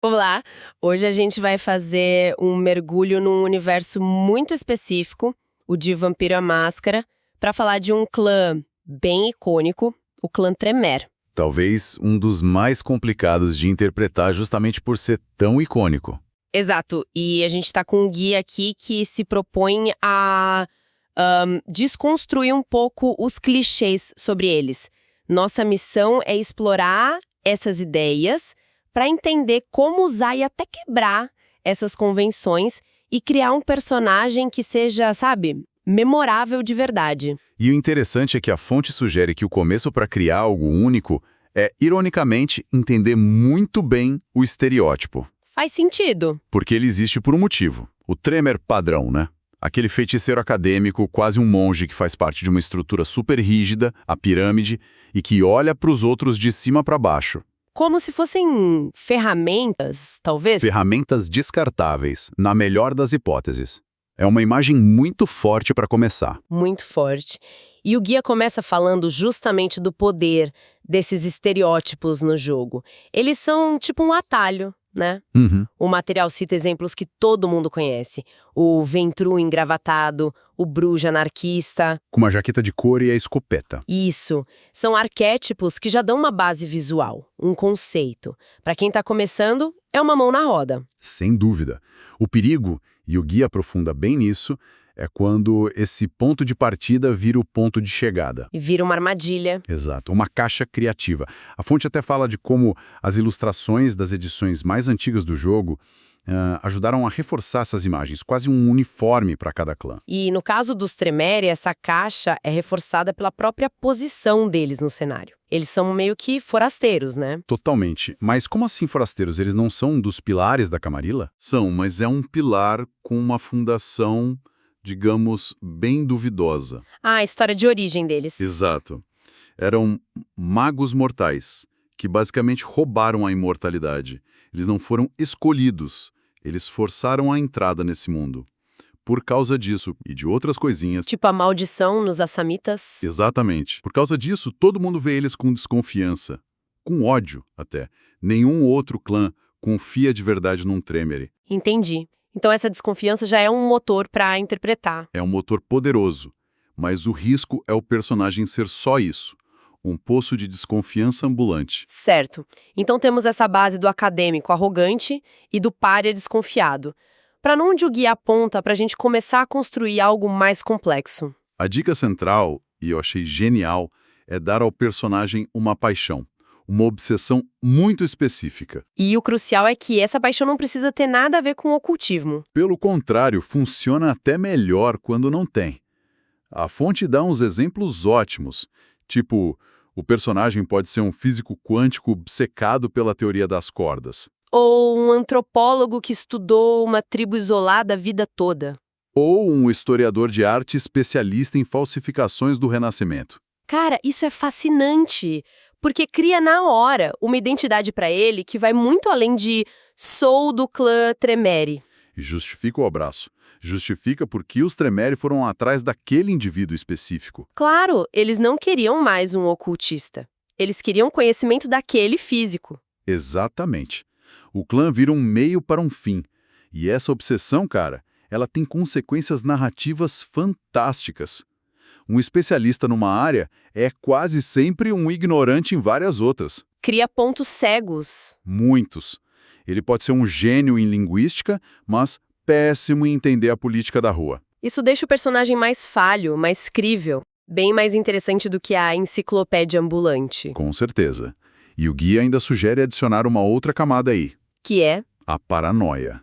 Olá! Hoje a gente vai fazer um mergulho num universo muito específico, o de Vampiro à Máscara, para falar de um clã bem icônico, o clã Tremere. Talvez um dos mais complicados de interpretar justamente por ser tão icônico. Exato, e a gente está com um guia aqui que se propõe a desconstruir um pouco os clichês sobre eles. Nossa missão é explorar essas ideias para entender como usar e até quebrar essas convenções e criar um personagem que seja, sabe, memorável de verdade. E o interessante é que a fonte sugere que o começo para criar algo único é, ironicamente, entender muito bem o estereótipo. Faz sentido. Porque ele existe por um motivo. O Tremere padrão, né? Aquele feiticeiro acadêmico, quase um monge que faz parte de uma estrutura super rígida, a pirâmide, e que olha para os outros de cima para baixo. Como se fossem ferramentas, talvez? Ferramentas descartáveis, na melhor das hipóteses. É uma imagem muito forte para começar. Muito forte. E o guia começa falando justamente do poder desses estereótipos no jogo. Eles são tipo um atalho, né? O material cita exemplos que todo mundo conhece. O Ventru engravatado, o Bruja anarquista. Com uma jaqueta de couro e a escopeta. Isso. São arquétipos que já dão uma base visual, um conceito. Para quem tá começando, é uma mão na roda. Sem dúvida. O perigo, e o guia aprofunda bem nisso, é quando esse ponto de partida vira o ponto de chegada. E vira uma armadilha. Exato, uma caixa criativa. A fonte até fala de como as ilustrações das edições mais antigas do jogo ajudaram a reforçar essas imagens, quase um uniforme para cada clã. E no caso dos Tremere, essa caixa é reforçada pela própria posição deles no cenário. Eles são meio que forasteiros, né? Totalmente. Mas como assim forasteiros? Eles não são um dos pilares da Camarilla? São, mas é um pilar com uma fundação, digamos, bem duvidosa. Ah, a história de origem deles. Exato. Eram magos mortais, que basicamente roubaram a imortalidade. Eles não foram escolhidos, eles forçaram a entrada nesse mundo. Por causa disso e de outras coisinhas... Tipo a maldição nos Assamitas. Exatamente. Por causa disso, todo mundo vê eles com desconfiança. Com ódio, até. Nenhum outro clã confia de verdade num Tremere. Entendi. Então essa desconfiança já é um motor para interpretar. É um motor poderoso, mas o risco é o personagem ser só isso. Um poço de desconfiança ambulante. Certo. Então temos essa base do acadêmico arrogante e do pária desconfiado. Para onde o guia aponta para a gente começar a construir algo mais complexo? A dica central, e eu achei genial, é dar ao personagem uma paixão. Uma obsessão muito específica. E o crucial é que essa paixão não precisa ter nada a ver com o ocultismo. Pelo contrário, funciona até melhor quando não tem. A fonte dá uns exemplos ótimos, tipo, o personagem pode ser um físico quântico obcecado pela teoria das cordas. Ou um antropólogo que estudou uma tribo isolada a vida toda. Ou um historiador de arte especialista em falsificações do Renascimento. Cara, isso é fascinante, porque cria na hora uma identidade para ele que vai muito além de sou do clã Tremere. E justifica o abraço. Justifica porque os Tremere foram atrás daquele indivíduo específico. Claro, eles não queriam mais um ocultista. Eles queriam conhecimento daquele físico. Exatamente. O clã vira um meio para um fim. E essa obsessão, cara, ela tem consequências narrativas fantásticas. Um especialista numa área é quase sempre um ignorante em várias outras. Cria pontos cegos. Muitos. Ele pode ser um gênio em linguística, mas péssimo em entender a política da rua. Isso deixa o personagem mais falho, mais crível, bem mais interessante do que a enciclopédia ambulante. Com certeza. E o guia ainda sugere adicionar uma outra camada aí. Que é? A paranoia.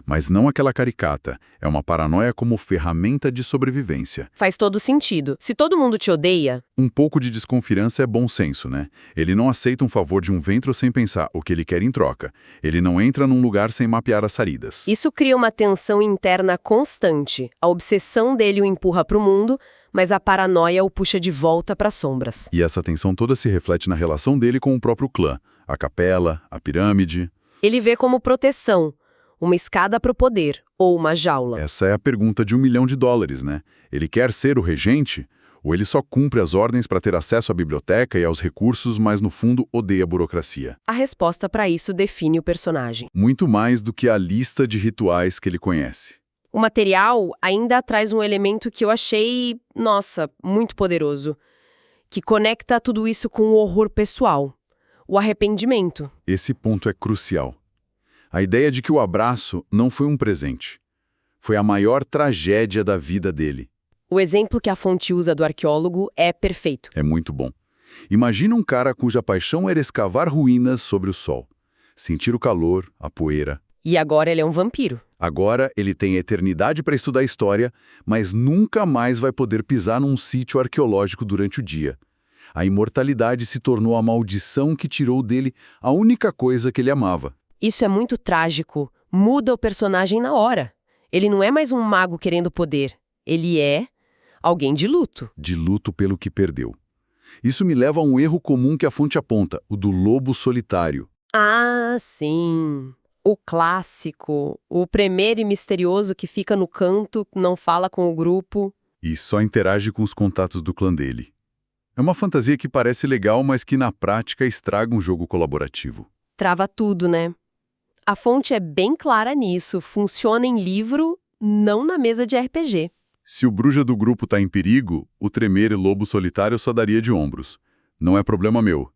Mas não aquela caricata. É uma paranoia como ferramenta de sobrevivência. Faz todo sentido. Se todo mundo te odeia... Um pouco de desconfiança é bom senso, né? Ele não aceita um favor de um Ventru sem pensar o que ele quer em troca. Ele não entra num lugar sem mapear as saídas. Isso cria uma tensão interna constante. A obsessão dele o empurra para o mundo, mas a paranoia o puxa de volta para as sombras. E essa tensão toda se reflete na relação dele com o próprio clã. A capela, a pirâmide... Ele vê como proteção, uma escada para o poder, ou uma jaula. Essa é a pergunta de $1 milhão, né? Ele quer ser o regente? Ou ele só cumpre as ordens para ter acesso à biblioteca e aos recursos, mas no fundo odeia a burocracia? A resposta para isso define o personagem. Muito mais do que a lista de rituais que ele conhece. O material ainda traz um elemento que eu achei, nossa, muito poderoso, que conecta tudo isso com o horror pessoal, o arrependimento. Esse ponto é crucial. A ideia de que o abraço não foi um presente. Foi a maior tragédia da vida dele. O exemplo que a fonte usa do arqueólogo é perfeito. É muito bom. Imagina um cara cuja paixão era escavar ruínas sobre o sol. Sentir o calor, a poeira. E agora ele é um vampiro. Agora ele tem a eternidade para estudar história, mas nunca mais vai poder pisar num sítio arqueológico durante o dia. A imortalidade se tornou a maldição que tirou dele a única coisa que ele amava. Isso é muito trágico. Muda o personagem na hora. Ele não é mais um mago querendo poder. Ele é alguém de luto. De luto pelo que perdeu. Isso me leva a um erro comum que a fonte aponta, o do lobo solitário. Ah, sim. O clássico. O primeiro e misterioso que fica no canto, não fala com o grupo. E só interage com os contatos do clã dele. É uma fantasia que parece legal, mas que na prática estraga um jogo colaborativo. Trava tudo, né? A fonte é bem clara nisso. Funciona em livro, não na mesa de RPG. Se o bruxa do grupo está em perigo, o tremer e lobo solitário só daria de ombros. Não é problema meu.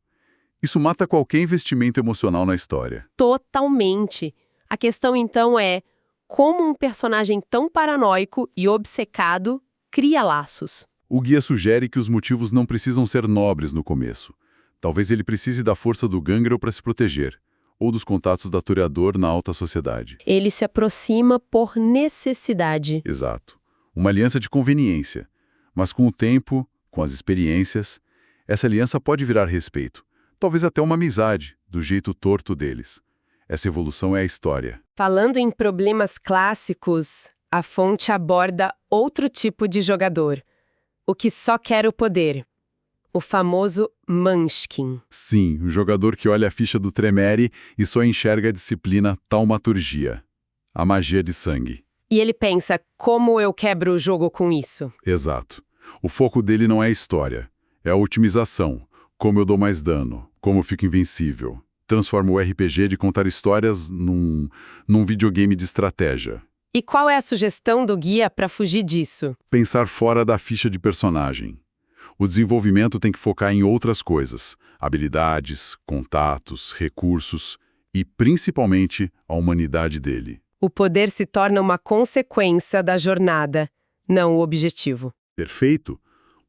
Isso mata qualquer investimento emocional na história. Totalmente. A questão, então, é como um personagem tão paranoico e obcecado cria laços. O guia sugere que os motivos não precisam ser nobres no começo. Talvez ele precise da força do Gangrel para se proteger, ou dos contatos da Toreador na alta sociedade. Ele se aproxima por necessidade. Exato. Uma aliança de conveniência. Mas com o tempo, com as experiências, essa aliança pode virar respeito. Talvez até uma amizade, do jeito torto deles. Essa evolução é a história. Falando em problemas clássicos, a fonte aborda outro tipo de jogador. O que só quer o poder. O famoso Munchkin. Sim, o jogador que olha a ficha do Tremere e só enxerga a disciplina taumaturgia. A magia de sangue. E ele pensa, como eu quebro o jogo com isso? Exato. O foco dele não é a história. É a otimização. Como eu dou mais dano. Como eu fico invencível. Transforma o RPG de contar histórias num videogame de estratégia. E qual é a sugestão do guia para fugir disso? Pensar fora da ficha de personagem. O desenvolvimento tem que focar em outras coisas. Habilidades, contatos, recursos e, principalmente, a humanidade dele. O poder se torna uma consequência da jornada, não o objetivo. Perfeito?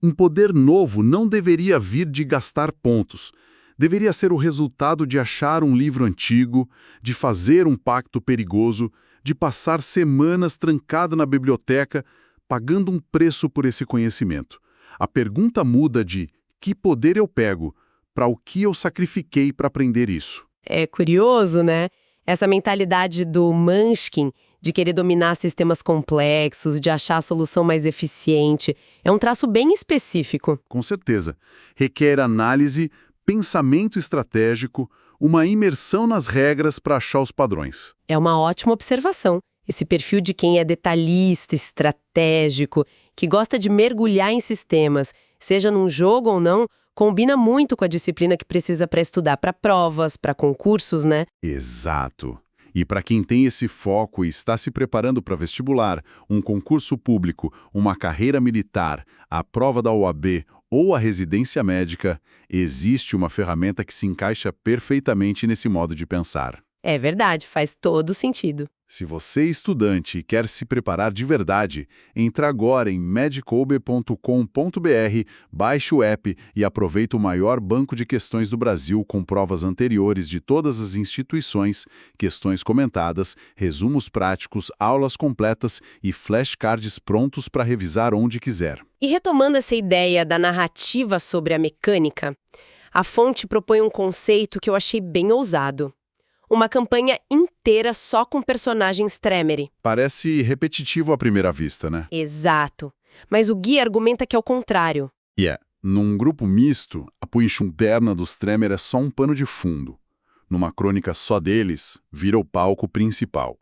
Um poder novo não deveria vir de gastar pontos. Deveria ser o resultado de achar um livro antigo, de fazer um pacto perigoso, de passar semanas trancado na biblioteca, pagando um preço por esse conhecimento. A pergunta muda de que poder eu pego para o que eu sacrifiquei para aprender isso. É curioso, né? Essa mentalidade do Munchkin, de querer dominar sistemas complexos, de achar a solução mais eficiente, é um traço bem específico. Com certeza. Requer análise, pensamento estratégico, uma imersão nas regras para achar os padrões. É uma ótima observação. Esse perfil de quem é detalhista, estratégico, que gosta de mergulhar em sistemas, seja num jogo ou não, combina muito com a disciplina que precisa para estudar para provas, para concursos, né? Exato. E para quem tem esse foco e está se preparando para vestibular, um concurso público, uma carreira militar, a prova da OAB ou a residência médica, existe uma ferramenta que se encaixa perfeitamente nesse modo de pensar. É verdade, faz todo sentido. Se você é estudante e quer se preparar de verdade, entre agora em medicobe.com.br, baixe o app e aproveite o maior banco de questões do Brasil com provas anteriores de todas as instituições, questões comentadas, resumos práticos, aulas completas e flashcards prontos para revisar onde quiser. E retomando essa ideia da narrativa sobre a mecânica, a fonte propõe um conceito que eu achei bem ousado. Uma campanha inteira só com personagens Tremere. Parece repetitivo à primeira vista, né? Exato. Mas o guia argumenta que é o contrário. Num grupo misto, a punch interna dos Tremere é só um pano de fundo. Numa crônica só deles, vira o palco principal.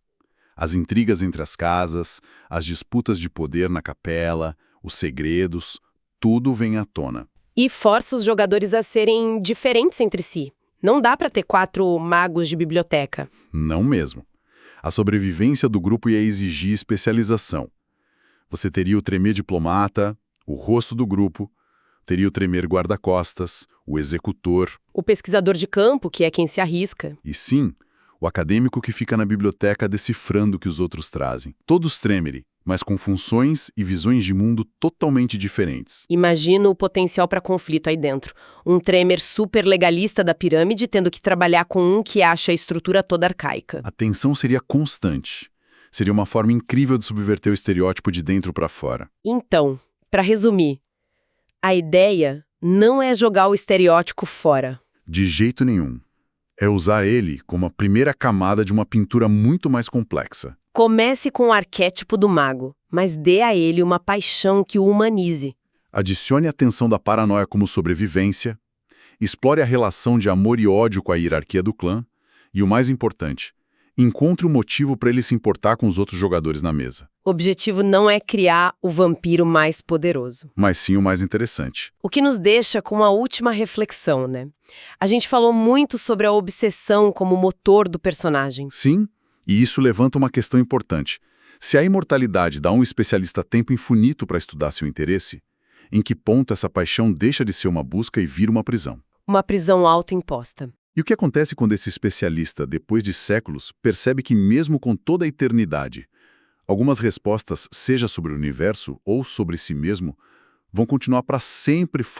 As intrigas entre as casas, as disputas de poder na capela, os segredos, tudo vem à tona. E força os jogadores a serem diferentes entre si. Não dá para ter 4 magos de biblioteca. Não mesmo. A sobrevivência do grupo ia exigir especialização. Você teria o tremer diplomata, o rosto do grupo, teria o tremer guarda-costas, o executor. O pesquisador de campo, que é quem se arrisca. E sim, o acadêmico que fica na biblioteca decifrando o que os outros trazem. Todos tremere, mas com funções e visões de mundo totalmente diferentes. Imagina o potencial para conflito aí dentro. Um Tremer super legalista da pirâmide tendo que trabalhar com um que acha a estrutura toda arcaica. A tensão seria constante. Seria uma forma incrível de subverter o estereótipo de dentro para fora. Então, para resumir, a ideia não é jogar o estereótipo fora. De jeito nenhum. É usar ele como a primeira camada de uma pintura muito mais complexa. Comece com o arquétipo do mago, mas dê a ele uma paixão que o humanize. Adicione a tensão da paranoia como sobrevivência, explore a relação de amor e ódio com a hierarquia do clã e, o mais importante, encontre um motivo para ele se importar com os outros jogadores na mesa. O objetivo não é criar o vampiro mais poderoso. Mas sim o mais interessante. O que nos deixa com uma última reflexão, né? A gente falou muito sobre a obsessão como motor do personagem. Sim, e isso levanta uma questão importante. Se a imortalidade dá a um especialista tempo infinito para estudar seu interesse, em que ponto essa paixão deixa de ser uma busca e vira uma prisão? Uma prisão autoimposta. E o que acontece quando esse especialista, depois de séculos, percebe que mesmo com toda a eternidade, algumas respostas, seja sobre o universo ou sobre si mesmo, vão continuar para sempre